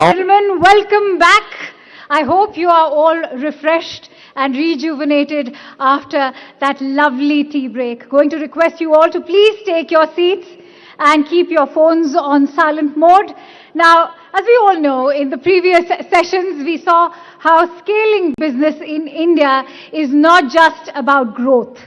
Gentlemen, welcome back. I hope you are all refreshed and rejuvenated after that lovely tea break. Going to request you all to please take your seats and keep your phones on silent mode. Now, as we all know, in the previous sessions, we saw how scaling business in India is not just about growth.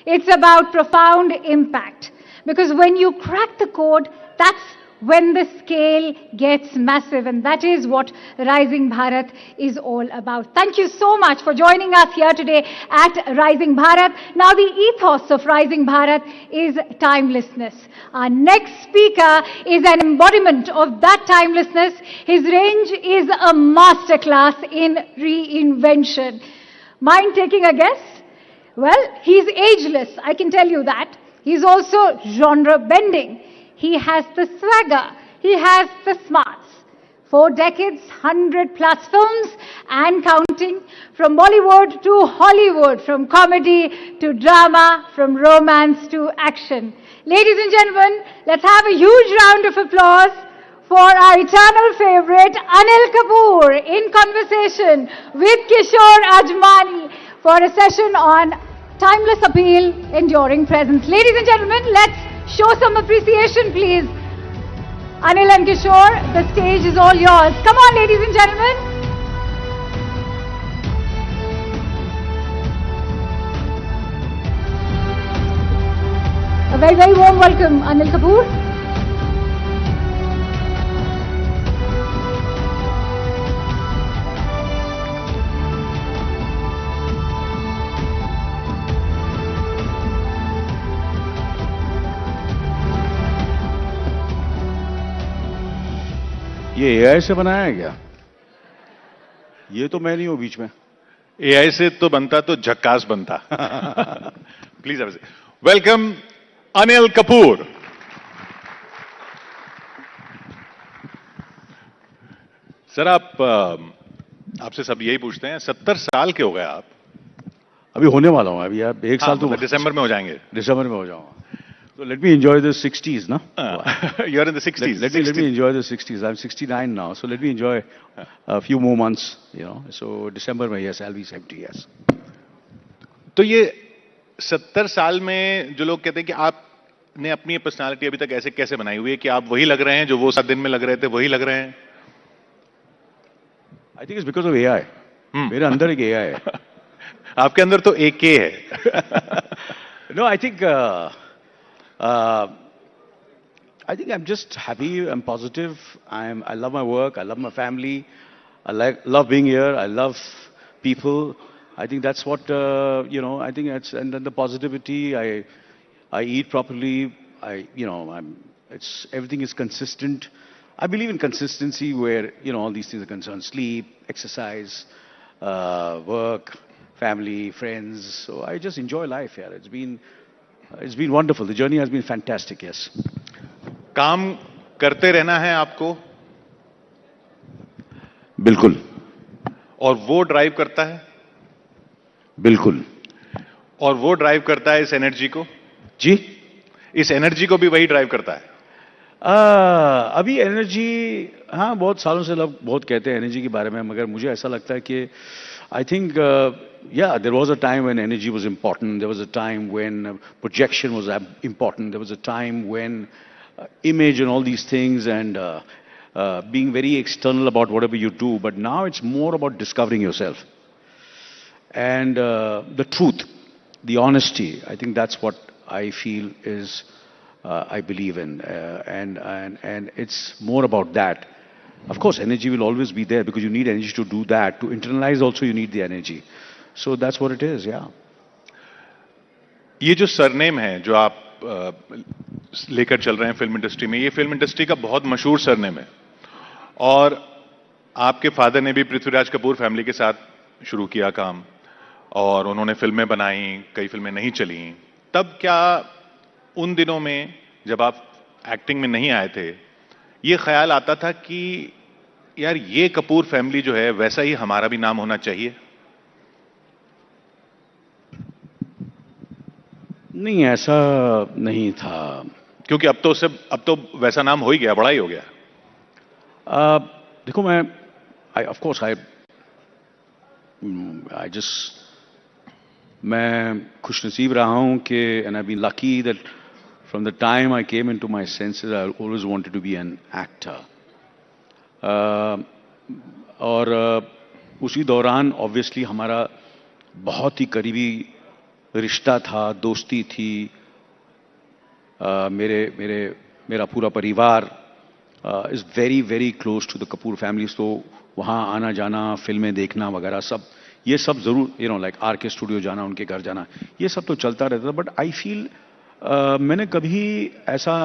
It's about profound impact. Because when you crack the code, that's when the scale gets massive, and that is what Rising Bharat is all about. Thank you so much for joining us here today at Rising Bharat. Now, the ethos of Rising Bharat is timelessness. Our next speaker is an embodiment of that timelessness. His range is a masterclass in reinvention. Mind taking a guess? Well, he's ageless, I can tell you that. He's also genre bending. He has the swagger. He has the smarts. 4 decades, 100 plus films and counting. From Bollywood to Hollywood, from comedy to drama, from romance to action. Ladies and gentlemen, let's have a huge round of applause for our eternal favorite, Anil Kapoor, in conversation with Kishore Ajmani for a session on timeless appeal, enduring presence. Ladies and gentlemen, let's show some appreciation, please. Anil and Kishore, the stage is all yours. Come on, ladies and gentlemen. A very, very warm welcome, Anil Kapoor. ये AI से बनाया है क्या? ये तो मैं नहीं हूं बीच में. एआई से तो बनता तो झक्कास बनता. Please welcome Anil Kapoor. Sir, आपसे सब यही पूछते हैं, 70 साल के हो गए आप. अभी होने वाला हूं. अभी आप 1 साल तो दिसंबर में हो जाएंगे. दिसंबर में हो जाऊंगा. So let me enjoy the 60s, no? You're in the 60s. Let me enjoy the 60s. I'm 69 now, so let me enjoy a few more months, you know. So December में, yes, I'll be 70, yes. तो ये 70 साल में जो लोग कहते हैं कि आपने अपनी पर्सनालिटी अभी तक ऐसे कैसे बनाई हुई है कि आप वही लग रहे हैं जो वो 7 दिन में लग रहे थे, वही लग रहे हैं? I think it's because of AI. मेरे अंदर एक AI है. आपके अंदर तो एक के है. No, I think I'm just happy. I'm positive. I love my work. I love my family. I love being here. I love people. I think that's what I think it's, and then the positivity. I eat properly. Everything is consistent. I believe in consistency where all these things are concerned: sleep, exercise, work, family, friends. So I just enjoy life here. It's been wonderful. The journey has been fantastic, yes. काम करते रहना है आपको? बिल्कुल. और वो drive करता है? बिल्कुल. और वो ड्राइव करता है इस एनर्जी को? जी? इस एनर्जी को भी वही ड्राइव करता है? अभी एनर्जी, हाँ, बहुत सालों से लोग बहुत कहते हैं एनर्जी के बारे में, मगर मुझे ऐसा लगता है कि I think, there was a time when energy was important. There was a time when projection was important. There was a time when image and all these things and being very external about whatever you do. But now it's more about discovering yourself. And the truth, the honesty, I think that's what I feel is, I believe in. And it's more about that. Of course, energy will always be there because you need energy to do that. To internalize also you need the energy. So that's what it is, yeah. ये जो surname है जो आप लेकर चल रहे हैं film industry में, ये फिल्म इंडस्ट्री का बहुत मशहूर सरनेम है. और आपके फादर ने भी पृथ्वीराज कपूर फैमिली के साथ शुरू किया काम और उन्होंने फिल्में बनाई, कई फिल्में नहीं चली. तब क्या उन दिनों में जब आप एक्टिंग में नहीं आए थे, ये ख्याल आता था कि यार ये कपूर फैमिली जो है वैसा ही हमारा भी नाम होना चाहिए? नहीं, ऐसा नहीं था. क्योंकि अब तो वैसा नाम हो ही गया, बड़ा ही हो गया. देखो मैं ऑफ कोर्स आई जस्ट मैं खुशनसीब रहा हूं कि and I been lucky that from the time I came into my senses I always wanted to be an actor और उसी दौरान ऑब्वियसली हमारा बहुत ही करीबी रिश्ता था, दोस्ती थी। मेरे मेरे मेरा पूरा परिवार is very very close to the Kapoor families, तो वहाँ आना जाना, फिल्में देखना वगैरह सब, ये सब ज़रूर लाइक आर के स्टूडियो जाना, उनके घर जाना, ये सब तो चलता रहता था। बट आई फील मैंने कभी ऐसा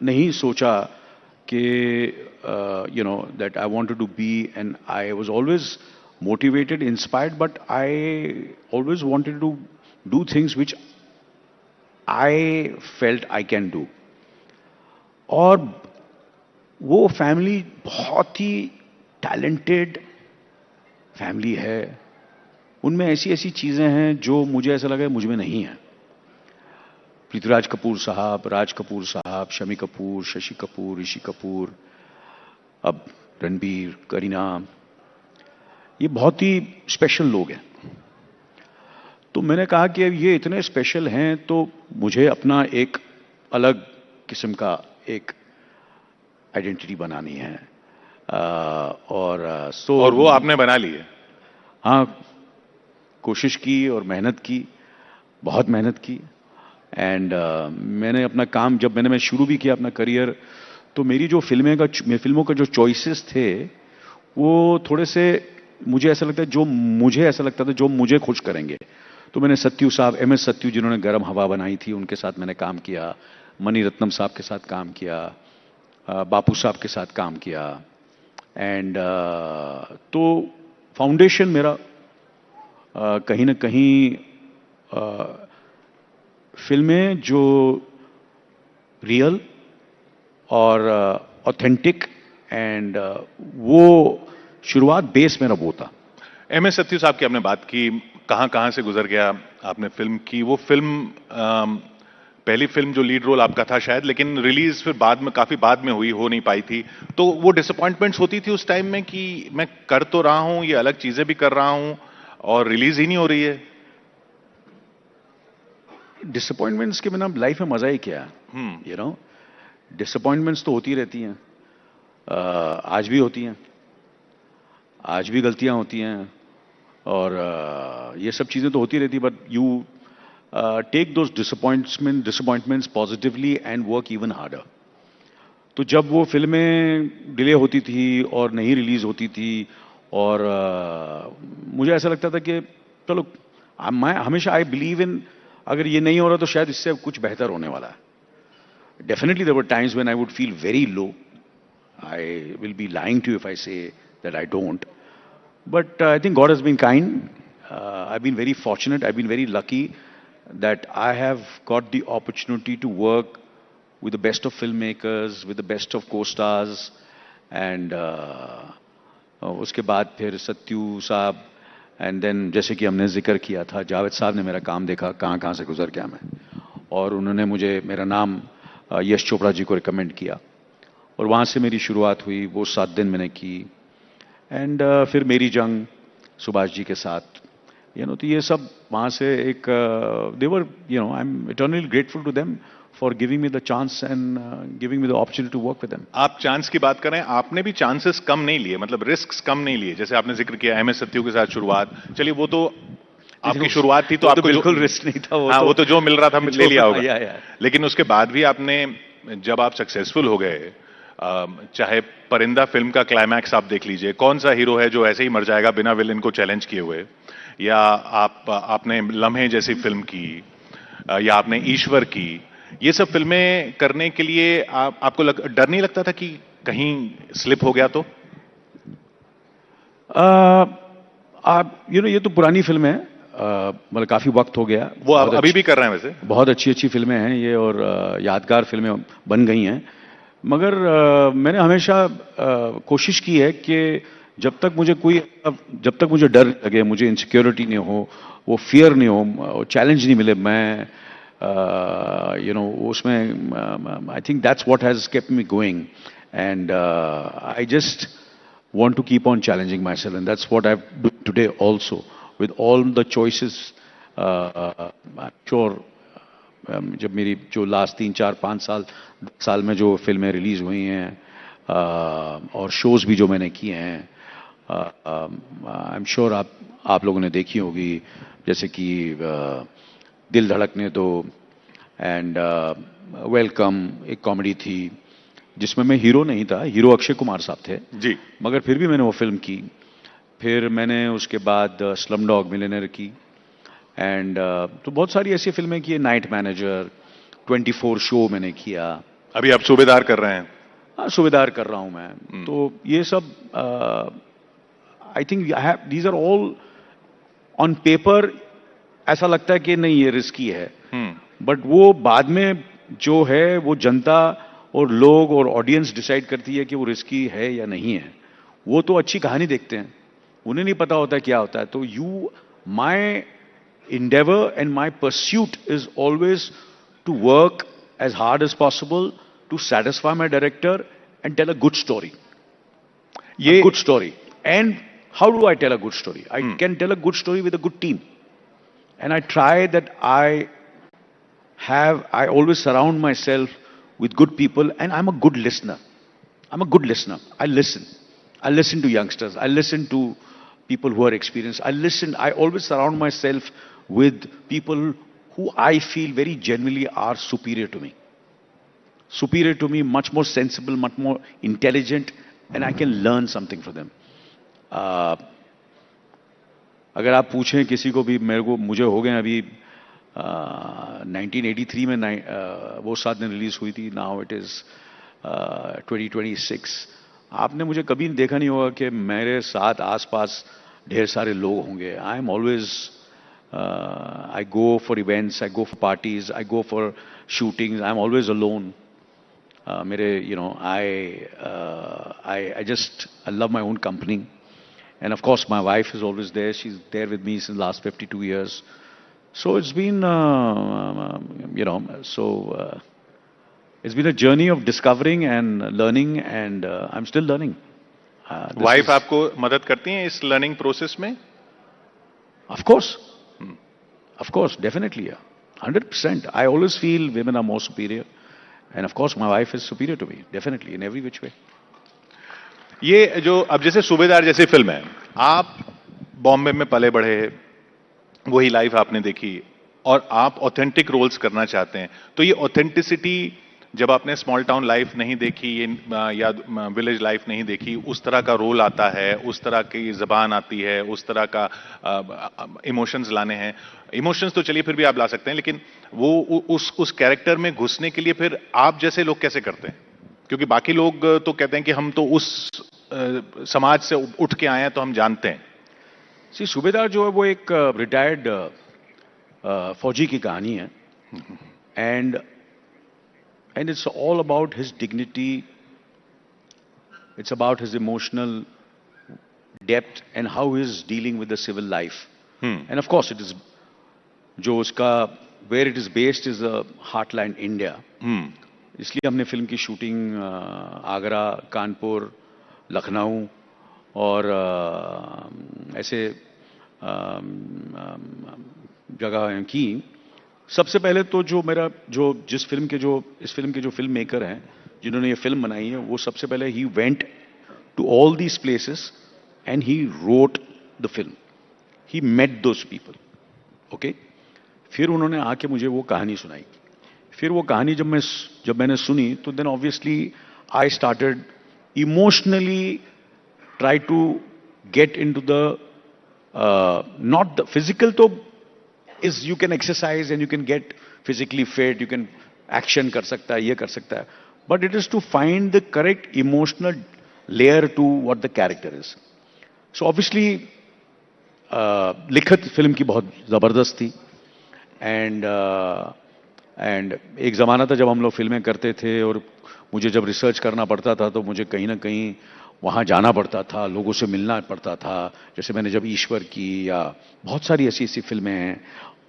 नहीं सोचा कि that I wanted to be, and I was always motivated, inspired, but I always wanted to do things which I felt I can do. और वो फैमिली बहुत ही टैलेंटेड फैमिली है, उनमें ऐसी ऐसी चीजें हैं जो मुझे ऐसा लगा मुझ में नहीं है। पृथ्वीराज कपूर साहब, राज कपूर साहब, शमी कपूर, शशि कपूर, ऋषि कपूर, अब रणबीर, करीना, ये बहुत ही स्पेशल लोग हैं। तो मैंने कहा कि ये इतने स्पेशल हैं तो मुझे अपना एक अलग किस्म का एक आइडेंटिटी बनानी है। और वो आपने बना ली है? हाँ, कोशिश की और मेहनत की, बहुत मेहनत की। एंड मैंने अपना काम, जब मैं शुरू भी किया अपना करियर, तो मेरी जो फिल्मों का जो चॉइसेस थे वो थोड़े से, मुझे ऐसा लगता था जो मुझे खुश करेंगे। तो मैंने सत्यू साहब, MS सत्यू, जिन्होंने गरम हवा बनाई थी, उनके साथ मैंने काम किया। मणि रत्नम साहब के साथ काम किया, बापू साहब के साथ काम किया। एंड तो फाउंडेशन मेरा कहीं ना कहीं फिल्में जो रियल और ऑथेंटिक, एंड वो शुरुआत बेस मेरा वो था। MS सत्यू साहब की आपने बात की, कहां कहां से गुजर गया आपने फिल्म की। वो फिल्म पहली फिल्म जो लीड रोल आपका था शायद, लेकिन रिलीज फिर बाद में, काफी बाद में हो नहीं पाई थी। तो वो डिसअपॉइंटमेंट्स होती थी उस टाइम में कि मैं कर तो रहा हूं, ये अलग चीजें भी कर रहा हूं और रिलीज ही नहीं हो रही है? डिसअपॉइंटमेंट्स के बिना लाइफ में मजा ही क्या है? डिसअपॉइंटमेंट्स तो होती रहती हैं, आज भी होती हैं, आज भी गलतियां होती हैं, और ये सब चीजें तो होती रहती, but you take those disappointments positively and work even harder. तो जब वो फिल्में डिले होती थी और नहीं रिलीज होती थी, और मुझे ऐसा लगता था कि चलो, मैं हमेशा आई बिलीव इन, अगर ये नहीं हो रहा तो शायद इससे कुछ बेहतर होने वाला है। Definitely there were times when I would feel very low, I will be lying to if I say that I don't. But I think God has been kind. I've been very fortunate. I've been very lucky that I have got the opportunity to work with the best of filmmakers, with the best of co-stars, and उसके बाद फिर सत्यू साहब, and then जैसे कि हमने जिक्र किया था, जावेद साहब ने मेरा काम देखा, कहाँ कहाँ से गुजर गया मैं, और उन्होंने मुझे, मेरा नाम यश चोपड़ा जी को रिकमेंड किया, और वहाँ से मेरी शुरुआत हुई। वो 7 दिन मैंने की, एंड फिर मेरी जंग सुभाष जी के साथ, तो ये सब वहाँ से एक, देवर, I am eternally grateful to them for giving me the chance and giving me the opportunity to work with them. आप चांस की बात कर रहे हैं, आपने भी चांसेस कम नहीं लिए, मतलब रिस्क कम नहीं लिए। जैसे आपने जिक्र किया MS सत्यू के साथ शुरुआत, चलिए वो तो आपकी शुरुआत थी, तो आपको बिल्कुल रिस्क नहीं था वो। हाँ, वो तो जो मिल रहा था ले लिया होगा। या। लेकिन उसके बाद भी आपने, जब आप सक्सेसफुल हो गए, चाहे परिंदा फिल्म का क्लाइमैक्स आप देख लीजिए, कौन सा हीरो है जो ऐसे ही मर जाएगा बिना विलेन को चैलेंज किए हुए, या आपने लम्हे जैसी फिल्म की, या आपने ईश्वर की, ये सब फिल्में करने के लिए आपको डर नहीं लगता था कि कहीं स्लिप हो गया तो? ये तो पुरानी फिल्म है, मतलब काफी वक्त हो गया। वो अभी भी कर रहे हैं वैसे? बहुत अच्छी अच्छी फिल्में हैं ये, और यादगार फिल्में बन गई हैं। मगर मैंने हमेशा कोशिश की है कि जब तक मुझे डर लगे, मुझे इनसिक्योरिटी नहीं हो, वो फियर नहीं हो, चैलेंज नहीं मिले, मैं उसमें, I think that's what has kept me going, and I just want to keep on challenging myself, and that's what I've done today also with all the choices. I'm sure जब मेरी जो last 3 4 5 साल 10 साल में जो फिल्में release हुई हैं और शोज भी जो मैंने किए हैं, आई एम श्योर आप लोगों ने देखी होगी, जैसे कि दिल धड़कने दो एंड वेलकम, एक कॉमेडी थी जिसमें मैं हीरो नहीं था, हीरो अक्षय कुमार साहब थे जी, मगर फिर भी मैंने वो फिल्म की। फिर मैंने उसके बाद स्लम डॉग मिलियनेयर की एंड तो बहुत सारी ऐसी फिल्में की, नाइट मैनेजर, 24 शो मैंने किया। अभी आप सूबेदार कर रहे हैं। हाँ, सूबेदार कर रहा हूं मैं। तो ये सब I think these are all on paper, ऐसा लगता है कि नहीं ये रिस्की है, बट वो बाद में जो है वो जनता और लोग और ऑडियंस डिसाइड करती है कि वो रिस्की है या नहीं है। वो तो अच्छी कहानी देखते हैं, उन्हें नहीं पता होता क्या होता है। तो my endeavor and my pursuit is always to work as hard as possible to satisfy my director and tell a good story. A good story. And how do I tell a good story? I can tell a good story with a good team. And I try that I always surround myself with good people, and I'm a good listener. I'm a good listener. I listen. I listen to youngsters. I listen to people who are experienced. I always surround myself with people who I feel very genuinely are superior to me. Superior to me, much more sensible, much more intelligent, and I can learn something from them. अगर आप पूछें किसी को भी, मुझे हो गए अभी 1983 में वो साथ में रिलीज हुई थी, नाउ इट इज 2026। आपने मुझे कभी देखा नहीं होगा कि मेरे साथ आसपास ढेर सारे लोग होंगे। I am always I go for events, I go for parties, I go for shootings. I'm always alone. I love my own company, and of course my wife is always there. She's there with me since the last 52 years. So it's been, it's been a journey of discovering and learning, and I'm still learning. Wife आपको मदद करती हैं इस learning process में? Of course, definitely, yeah. 100%. I always feel women are more superior. And of course, my wife is superior to me, definitely, in every which way. ये जो अब जैसे सूबेदार जैसी फिल्म है, आप बॉम्बे में पले बढ़े, वही लाइफ आपने देखी और आप ऑथेंटिक रोल्स करना चाहते हैं, तो ये ऑथेंटिसिटी जब आपने स्मॉल टाउन लाइफ नहीं देखी या विलेज लाइफ नहीं देखी, उस तरह का रोल आता है, उस तरह की जबान आती है, उस तरह का इमोशंस लाने हैं। इमोशंस तो चलिए फिर भी आप ला सकते हैं, लेकिन वो उस कैरेक्टर में घुसने के लिए फिर आप जैसे लोग कैसे करते हैं? क्योंकि बाकी लोग तो कहते हैं कि हम तो उस समाज से उठ के आए हैं तो हम जानते हैं। सूबेदार जो है वो एक रिटायर्ड फौजी की कहानी है, and it's all about his dignity, it's about his emotional depth and how he is dealing with the civil life. And of course it is जो उसका where it is based is the heartland India. इसलिए हमने film की shooting Agra, Kanpur, Lucknow और ऐसे जगह की। सबसे पहले तो इस फिल्म के जो फिल्म मेकर हैं जिन्होंने ये फिल्म बनाई है, वो सबसे पहले he went to all these places and he wrote the film, he met those people, okay. फिर उन्होंने आके मुझे वो कहानी सुनाई। फिर वो कहानी जब मैंने सुनी तो then obviously I started emotionally try to get into the not the physical, तो is you can exercise and you can get physically fit, you can action कर सकता है, ये कर सकता है, but it is to find the correct emotional layer to what the character is. So obviously लिखत film की बहुत जबरदस्त थी, and एक जमाना था जब हम लोग फिल्में करते थे और मुझे जब रिसर्च करना पड़ता था तो मुझे कहीं ना कहीं वहाँ जाना पड़ता था, लोगों से मिलना पड़ता था। जैसे मैंने जब ईश्वर की या बहुत सारी ऐसी फिल्में हैं,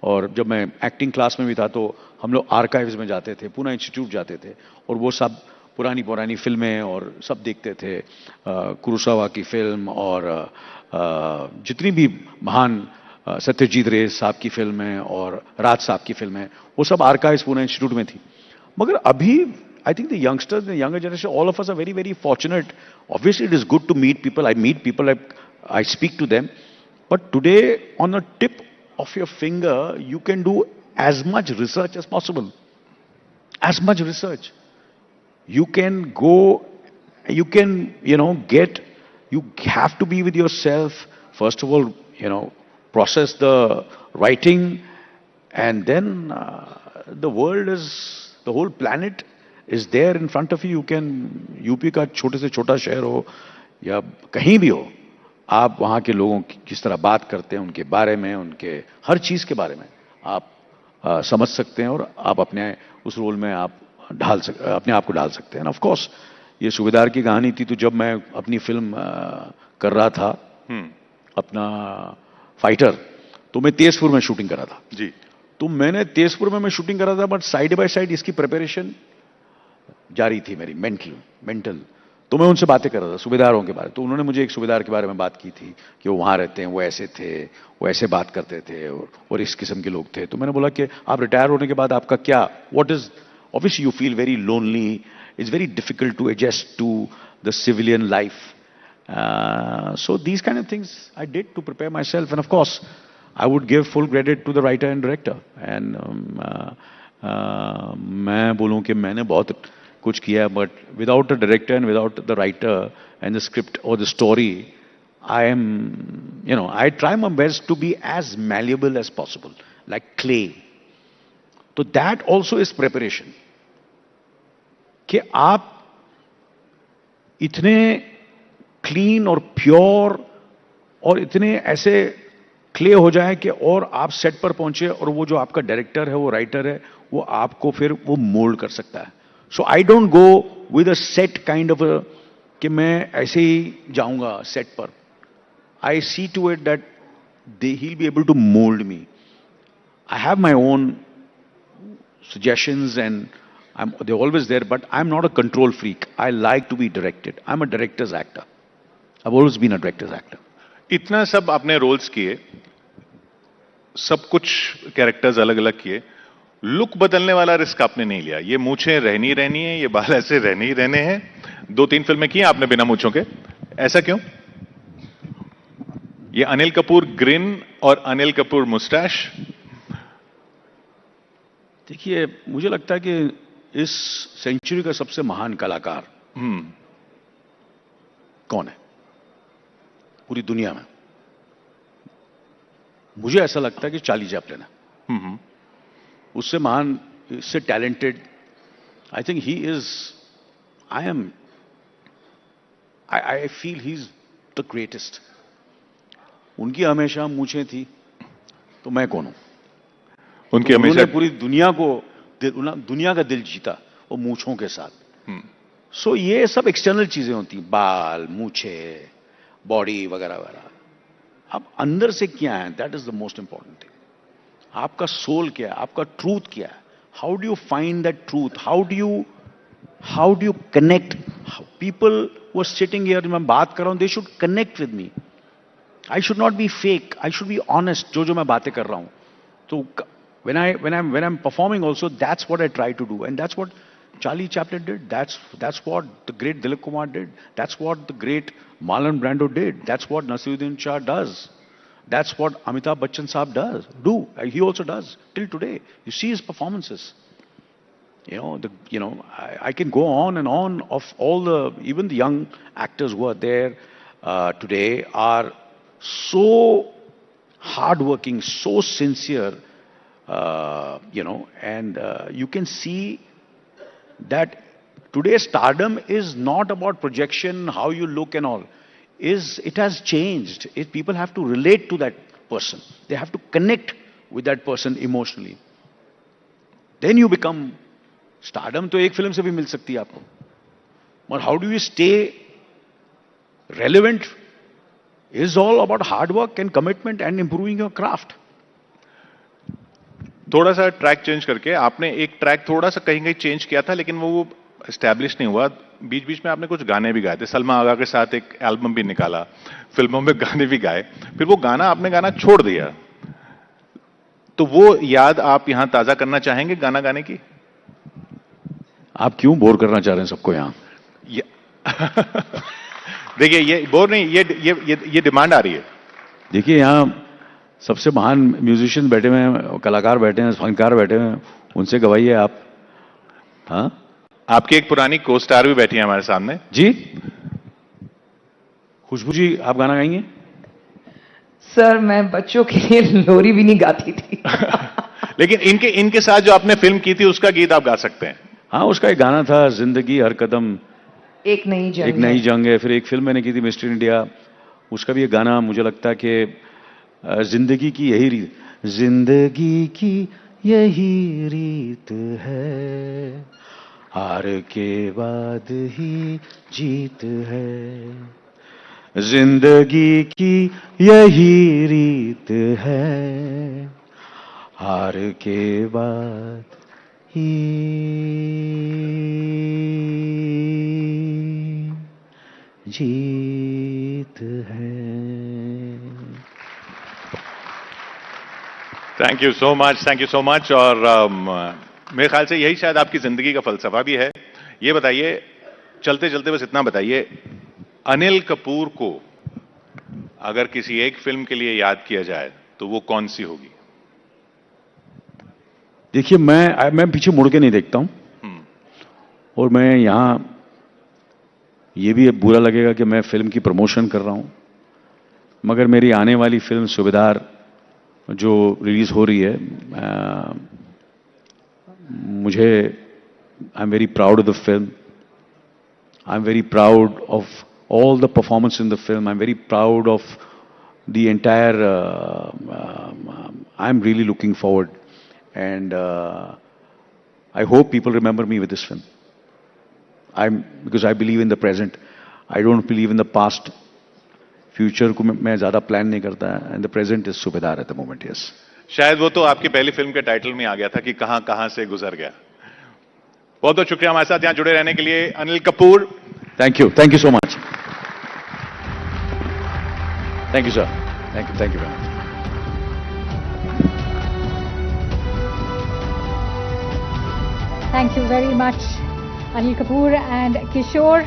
और जब मैं एक्टिंग क्लास में भी था तो हम लोग आर्काइव्स में जाते थे, पूना इंस्टीट्यूट जाते थे और वो सब पुरानी पुरानी फिल्में और सब देखते थे, कुरोसावा की फिल्म और जितनी भी महान सत्यजीत रे साहब की फिल्में और राज साहब की फिल्में, वो सब आर्काइव्स पुणे इंस्टीट्यूट में थी. मगर अभी I think the youngsters, the younger generation, all of us are very, very fortunate. Obviously, it is good to meet people. I meet people, I speak to them. But today, on a tip of your finger, you can do as much research as possible. As much research. You can go, you can, you have to be with yourself. First of all, process the writing, and then the world is, the whole planet is there in front of you. You can, UP का छोटे से छोटा शहर हो या कहीं भी हो, आप वहाँ के लोगों की किस तरह बात करते हैं, उनके बारे में, उनके हर चीज़ के बारे में आप समझ सकते हैं और आप अपने उस रोल में आप अपने आप को डाल सकते हैं. ऑफ कोर्स ये सूबेदार की कहानी थी, तो जब मैं अपनी फिल्म कर रहा था, अपना फाइटर, तो मैं तेजपुर में शूटिंग कर रहा था जी. तो मैंने तेजपुर में मैं शूटिंग कर रहा था, बट साइड बाय साइड इसकी प्रिपरेशन जारी थी मेरी, मेंटल. तो मैं उनसे बातें कर रहा था सूबेदारों के बारे में. तो उन्होंने मुझे एक सूबेदार के बारे में बात की थी कि वो वहाँ रहते हैं, वो ऐसे थे, वो ऐसे बात करते थे और इस किस्म के लोग थे. तो मैंने बोला कि आप रिटायर होने के बाद आपका क्या, what is, obviously you feel very lonely, it's very difficult to adjust to the civilian life. So these kind of things I did to prepare myself, and of course I would give full credit to the writer and director. And मैं बोलूँ कि मैंने बहुत कुछ किया, but without a director and without the writer and the script or the story, I try my best to be as malleable as possible, like clay. So that also is preparation. कि आप इतने clean और pure और इतने ऐसे clay हो जाए कि और आप सेट पर पहुंचे और वो जो आपका डायरेक्टर है, वो राइटर है, वो आपको फिर वो मोल्ड कर सकता है. So I don't go with a set kind of कि मैं ऐसे ही जाऊंगा सेट पर. I see to it that he'll be able to mold me. I have my own suggestions and they're always there, but I'm not a control freak. I like to be directed. I'm a director's actor. I've always been a director's actor. इतना सब आपने roles किए, सब कुछ characters अलग अलग किए, look बदलने वाला रिस्क आपने नहीं लिया. ये मूछें रहनी रहनी है, ये बाल ऐसे रहने ही रहने हैं. 2-3 फिल्में की आपने बिना मूछों के, ऐसा क्यों? ये अनिल कपूर ग्रिन और अनिल कपूर मुस्टैश. देखिए, मुझे लगता है कि इस सेंचुरी का सबसे महान कलाकार कौन है पूरी दुनिया में? मुझे ऐसा लगता है कि चार्ली चैपलिन है. उससे महान, इससे talented, I think he is, I feel he is the greatest. उनकी हमेशा मूछें थी, तो मैं कौन हूं? उनकी हमेशा उन्होंने पूरी दुनिया को, दुनिया का दिल जीता वो मूछों के साथ. सो ये सब एक्सटर्नल चीजें होती, बाल, मूछे, बॉडी वगैरह वगैरह. अब अंदर से क्या है, that is the most important thing. आपका सोल क्या है, आपका ट्रूथ क्या है? How do you find that truth? How do you connect? People वो सिटिंग हियर, मैं बात कर रहा हूं, they should connect with me. I should not be fake, I should be honest. जो मैं बातें कर रहा हूं, तो when I'm performing also, that's what I try to do, and that's what Charlie Chaplin did. That's what the great Dilip Kumar did. That's what the great Marlon Brando did. That's what Naseeruddin Shah does. That's what Amitabh Bachchan Saab does. He also does till today. You see his performances. I can go on and on of all the, even the young actors who are there today are so hardworking, so sincere. And you can see that today stardom is not about projection, how you look and all. It has changed. People have to relate to that person. They have to connect with that person emotionally. Then you become stardom. तो एक film से भी मिल सकती है आपको. But how do you stay relevant? Is all about hard work and commitment and improving your craft. थोड़ा सा track change करके आपने एक ट्रैक थोड़ा सा कहीं कहीं चेंज किया था, लेकिन वो एस्टैब्लिश नहीं हुआ, बीच बीच में आपने कुछ गाने भी गाए थे, सलमा आगा के साथ एक एल्बम भी निकाला, फिल्मों में गाने भी गाए, फिर वो गाना आपने गाना छोड़ दिया, तो वो याद आप यहां ताजा करना चाहेंगे गाना गाने की? आप क्यों बोर करना चाह रहे हैं सबको यहाँ? देखिए, ये बोर नहीं, ये डिमांड आ रही है। देखिए, यहाँ सबसे महान म्यूजिशियन बैठे हुए हैं, कलाकार बैठे हैं, फनकार बैठे हुए हैं, उनसे गवाइए आप। हाँ, आपकी एक पुरानी को स्टार भी बैठी है हमारे सामने जी। खुशबू जी, आप गाना गाएंगे? सर, मैं बच्चों के लिए लोरी भी नहीं गाती थी। लेकिन इनके साथ जो आपने फिल्म की थी उसका गीत आप गा सकते हैं। हाँ, उसका एक गाना था, जिंदगी हर कदम एक नई जंग है। फिर एक फिल्म मैंने की थी, मिस्टर इंडिया, उसका भी एक गाना मुझे लगता है कि जिंदगी की यही रीत, जिंदगी की यही रीत है, हार के बाद ही जीत है, जिंदगी की यही रीत है, हार के बाद ही जीत है। Thank you so much, thank you so much. और मेरे ख्याल से यही शायद आपकी जिंदगी का फलसफा भी है। ये बताइए, चलते चलते बस इतना बताइए, अनिल कपूर को अगर किसी एक फिल्म के लिए याद किया जाए तो वो कौन सी होगी? देखिए, मैं पीछे मुड़ के नहीं देखता हूं, और मैं यहां, ये भी बुरा लगेगा कि मैं फिल्म की प्रमोशन कर रहा हूं, मगर मेरी आने वाली फिल्म सूबेदार जो रिलीज हो रही है, मुझे, I am very proud of the film, I am very proud of all the performance in the film. I'm very proud of the entire, I'm really looking forward, and I hope people remember me with this film. Because I believe in the present. I don't believe in the past. Future को मैं ज़्यादा plan नहीं करता, and the present is सूबेदार at the moment, yes. शायद वो तो आपकी पहली फिल्म के टाइटल में आ गया था कि कहां कहां से गुजर गया। बहुत बहुत शुक्रिया हमारे साथ यहां जुड़े रहने के लिए, Anil Kapoor. Thank you so much. Thank you, sir. Thank you very much. Thank you very much, Anil Kapoor and Kishore.